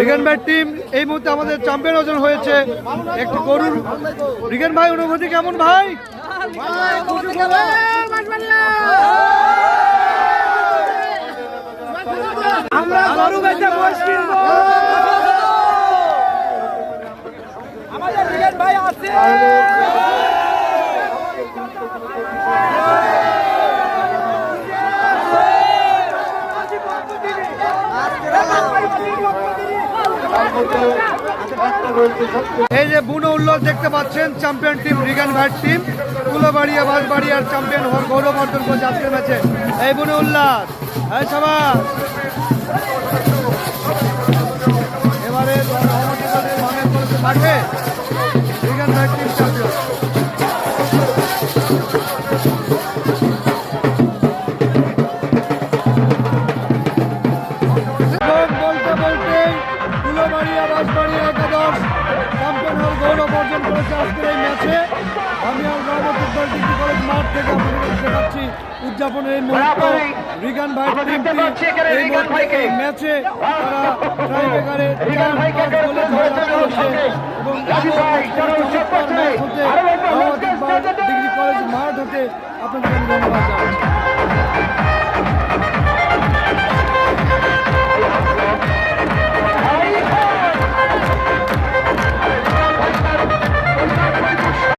রিগান ভাই টিম এই মুহূর্তে আমাদের চ্যাম্পিয়ন অর্জন হয়েছে একটি গরুর। রিগান ভাই অনুভূতি কেমন ভাই? আমরা গরু বেচে বয়স কিনবো। আমাদের রিগান ভাই আছে। এই যে বুনো উল্লাস দেখতে পাচ্ছেন, চ্যাম্পিয়ন টিম রিগান ভাইয়ের টিম কুলোবাড়িয়া বাঁশবাড়িয়ার চ্যাম্পিয়ন হওয়ার গৌরব অর্জন করছে আজকের ম্যাচে। এই বুনো উল্লাস সবাই এবারে মাঠে রিগান ভাইয়ের টিম চ্যাম্পিয়ন। গৌরব অর্জন করেছে আজকের এই ম্যাচে। আমি আর রহমতুল্লাহ ডিগ্রি কলেজ মাঠ থেকে আপনাদের দেখাচ্ছি উদযাপনের এই মুহূর্ত। রিগান ভাই এই ম্যাচে তারা টাইব্রেকারে 4-5 গোলে জয়লাভ করেছে এবং চমৎকার ম্যাচ হতে রহমতুল্লাহ ডিগ্রি কলেজ মাঠ হতে আপনাদের ধন্যবাদ জানাচ্ছি।